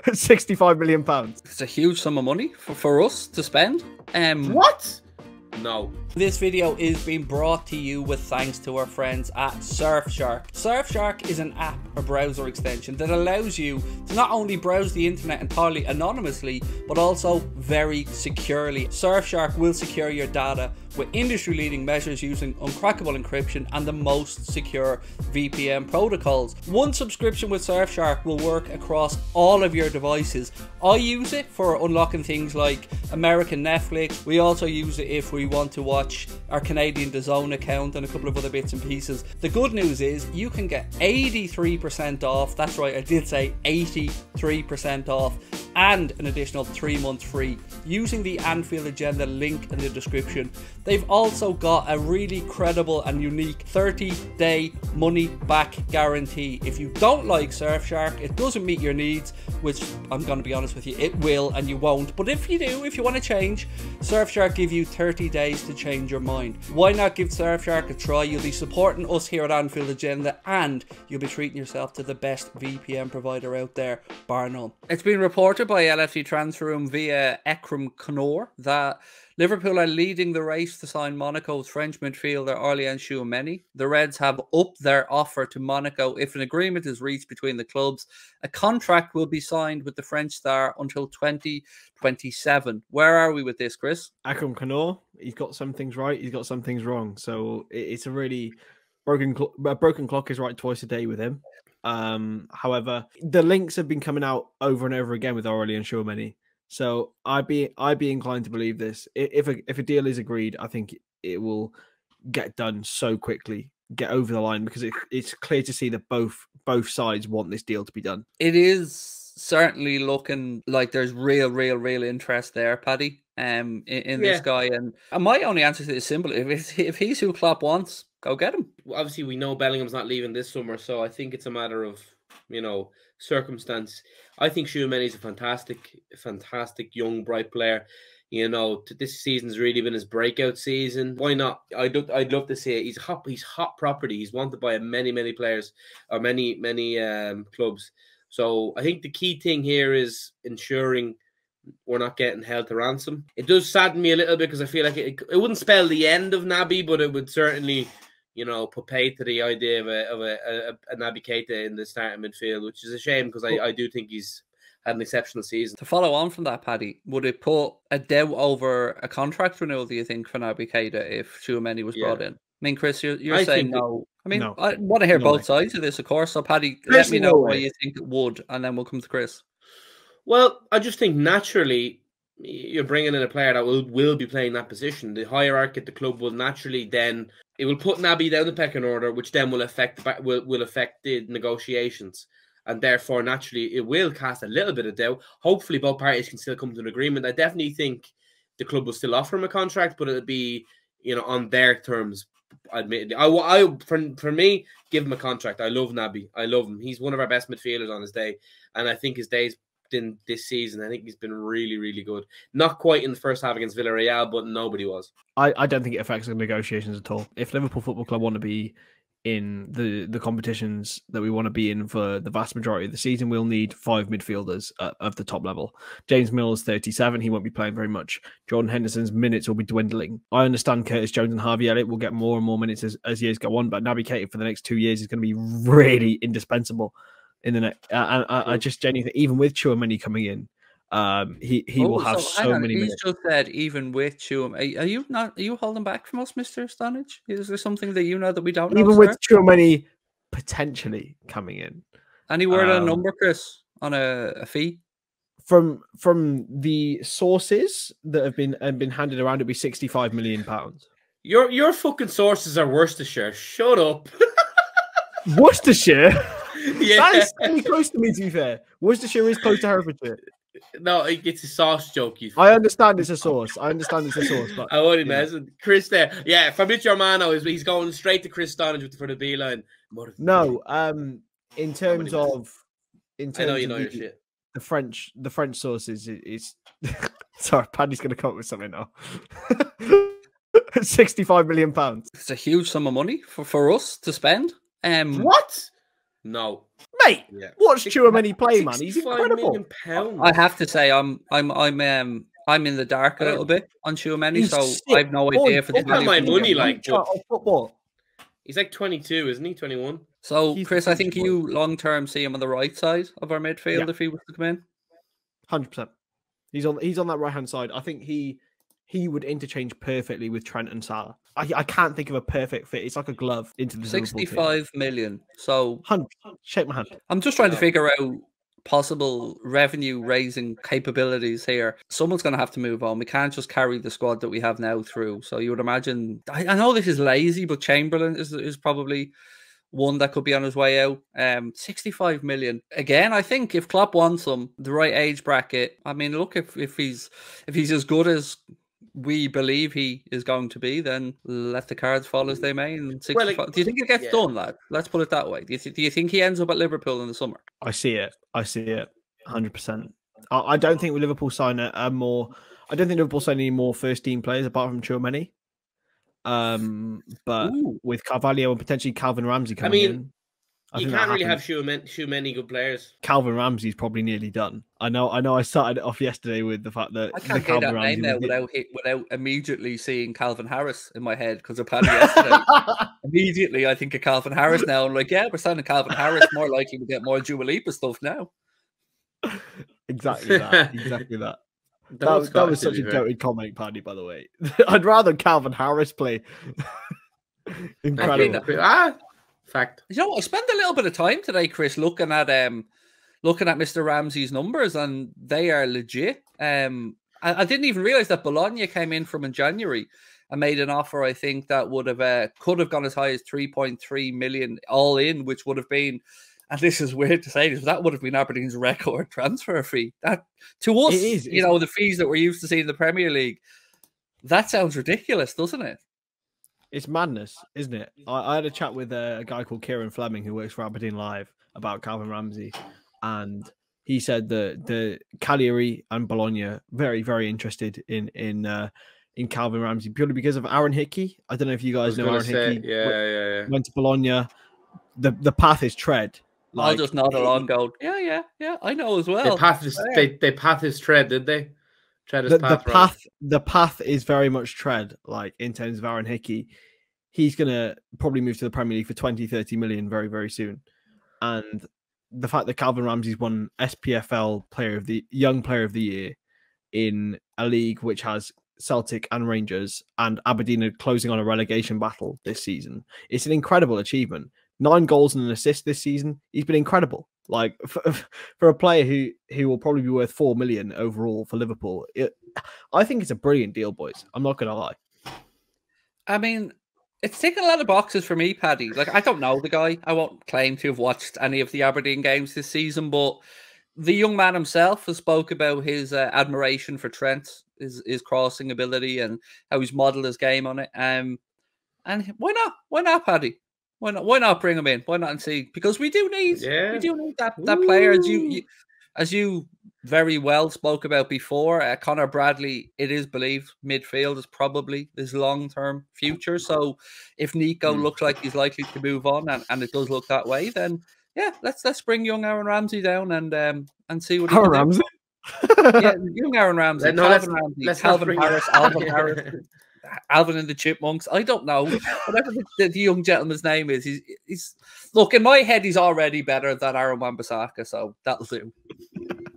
£65 million. It's a huge sum of money for us to spend. What? No. This video is being brought to you with thanks to our friends at Surfshark. Surfshark is an app or browser extension that allows you to not only browse the internet entirely anonymously, but also very securely. Surfshark will secure your data with industry-leading measures using uncrackable encryption and the most secure VPN protocols. One subscription with Surfshark will work across all of your devices. I use it for unlocking things like American Netflix. We also use it if we want to watch our Canadian DAZN account and a couple of other bits and pieces. The good news is you can get 83% off. That's right, I did say 83% off, and an additional 3 months free using the Anfield Agenda link in the description. They've also got a really credible and unique 30-day money-back guarantee. If you don't like Surfshark, it doesn't meet your needs, which I'm going to be honest with you, it will and you won't. But if you do, if you want to change, Surfshark give you 30 days to change your mind. Why not give Surfshark a try? You'll be supporting us here at Anfield Agenda and you'll be treating yourself to the best VPN provider out there, bar none. It's been reported by LFC Transfer Room via Ekram Knorr that Liverpool are leading the race to sign Monaco's French midfielder Liverpool Tchouameni. The Reds have upped their offer to Monaco. If an agreement is reached between the clubs, a contract will be signed with the French star until 2027. Where are we with this, Chris? Ekram Knorr, he's got some things right, he's got some things wrong. So it's a really broken clock is right twice a day with him. However, the links have been coming out over and over again with Liverpool Tchouameni. So I'd be inclined to believe this. If a deal is agreed, I think it will get done so quickly, get over the line, because it's clear to see that both sides want this deal to be done. It is certainly looking like there's real interest there, Paddy, in this guy. And my only answer to it is simple: if he's who Klopp wants, go get him. Obviously, we know Bellingham's not leaving this summer, so I think it's a matter of, circumstance. I think Tchouameni's a fantastic young, bright player. This season's really been his breakout season. Why not? I'd love to see it. He's hot property. He's wanted by many players or many clubs. So I think the key thing here is ensuring we're not getting held to ransom. It does sadden me a little bit because I feel like it wouldn't spell the end of Naby, but it would certainly, put paid to the idea of a Naby Keita in the starting midfield, which is a shame because I do think he's had an exceptional season. To follow on from that, Paddy, would it put a doubt over a contract renewal, do you think, for Naby Keita if Tchouameni was brought in? I mean, Chris, you're saying no. I mean, no. I want to hear both sides of this, of course. So, Paddy, let me know why you think it would, and then we'll come to Chris. Well, I just think naturally you're bringing in a player that will be playing that position. The hierarchy at the club will naturally then it will put Naby down the pecking order, which then will affect the negotiations, and therefore naturally it will cast a little bit of doubt. Hopefully, both parties can still come to an agreement. I definitely think the club will still offer him a contract, but it'll be on their terms. Admittedly, for me, give him a contract. I love Naby. I love him. He's one of our best midfielders on his day, and I think his days in this season, I think he's been really good. Not quite in the first half against Villarreal, but nobody was. I don't think it affects the negotiations at all. If Liverpool Football Club want to be in the competitions that we want to be in for the vast majority of the season, we'll need 5 midfielders of the top level. James Miller's 37. He won't be playing very much. Jordan Henderson's minutes will be dwindling. I understand Curtis Jones and Harvey Elliott will get more and more minutes as years go on, but Naby Keita for the next 2 years is going to be really indispensable in the next. I just genuinely think, even with Tchouameni coming in, he will have so many minutes. He's just said even with Tchouameni. Are you holding back from us, Mr. Stonage? Is there something that you know that we don't know? Even with Tchouameni potentially coming in. Any word on a number, Chris, on a fee? From the sources that have been handed around, it'd be £65 million. Your fucking sources are Worcestershire. Shut up. Worcestershire? Yeah. That is really close to me, to be fair. Worcestershire is close to Herefordshire. No, it's a sauce joke. I understand it's a sauce. But I only messing. Chris there. Yeah, Fabrizio Romano he's going straight to Chris Stonage for the beeline. No, in terms of I know you know your shit. The French sources is sorry, Paddy's gonna come up with something now. £65 million. It's a huge sum of money for us to spend. What? No. Mate, Yeah. watch Tchouameni play, man. He's 65 incredible. million pounds. I have to say, I'm in the dark a little bit on Tchouameni, He's so sick. I have no idea if it's look at my value. money, like, Future of football. he's like 22, isn't he? 21. So, He's Chris, the I think future you long-term see him on the right side of our midfield if he was to come in. 100%. He's on that right hand side. I think he would interchange perfectly with Trent and Salah. I can't think of a perfect fit. It's like a glove into the Liverpool team. 65 million. So 100%. Shake my hand. I'm just trying to figure out possible revenue raising capabilities here. Someone's going to have to move on. We can't just carry the squad that we have now through. So you would imagine, I know this is lazy, but Chamberlain is probably one that could be on his way out. 65 million. Again, I think if Klopp wants him, the right age bracket, I mean, look, if he's as good as we believe he is going to be, then let the cards fall as they may. And 65. Well, do you think it gets done, lad? Let's put it that way. Do you think he ends up at Liverpool in the summer? I see it. 100%. I don't think Liverpool sign a more. I don't think Liverpool sign any more first team players apart from Tchouameni. But with Carvalho and potentially Calvin Ramsey coming in, you can't really have too many good players. Calvin Ramsey's probably nearly done. I know. I started it off yesterday with the fact that I can't get that name now without immediately seeing Calvin Harris in my head because of Paddy yesterday. Immediately, I think of Calvin Harris now. I'm like, yeah, we're signing Calvin Harris. More likely to get more Dua Lipa stuff now. Exactly that. Exactly that. That was such a goated comment, Paddy, by the way. I'd rather Calvin Harris play. Incredible. Fact. You know, I spent a little bit of time today, Chris, looking at Mr. Ramsey's numbers, and they are legit. I didn't even realize that Bologna came in from in January and made an offer, I think, that would have could have gone as high as 3.3 million all in, which would have been, and this is weird to say this, that would have been Aberdeen's record transfer fee. That to us, the fees that we're used to seeing in the Premier League, that sounds ridiculous, doesn't it? It's madness, isn't it? I had a chat with a guy called Kieran Fleming who works for Aberdeen Live about Calvin Ramsey, and he said that the Cagliari and Bologna very, very interested in Calvin Ramsey purely because of Aaron Hickey. I don't know if you guys know Aaron Hickey. Yeah. Went to Bologna. The path is tread. I'll just nod along, go, yeah. I know as well. The path is tread, did they? The path is very much tread, like in terms of Aaron Hickey. He's going to probably move to the Premier League for 20-30 million very, very soon. And the fact that Calvin Ramsey's won SPFL Young Player of the Year in a league which has Celtic and Rangers, and Aberdeen are closing on a relegation battle this season, it's an incredible achievement. 9 goals and an assist this season. He's been incredible. Like for a player who will probably be worth 4 million overall for Liverpool, I think it's a brilliant deal, boys. I'm not going to lie. I mean, it's taken a lot of boxes for me, Paddy. Like, I don't know the guy. I won't claim to have watched any of the Aberdeen games this season, but the young man himself has spoke about his admiration for Trent, his crossing ability, and how he's modelled his game on it. And why not? Why not, Paddy? Why not bring him in? Why not and see? Because we do need that player, as you very well spoke about before. Connor Bradley, it is believed midfield is probably his long-term future. So if Nico looks like he's likely to move on, and it does look that way, then yeah, let's bring young Aaron Ramsey down and see what Aaron Ramsey. Yeah, young Aaron Ramsey, Calvin Harris, Alvin Harris. Alvin and the Chipmunks. I don't know. Whatever the young gentleman's name is, he's look, in my head, he's already better than Aaron Wan-Bissaka, so that'll do.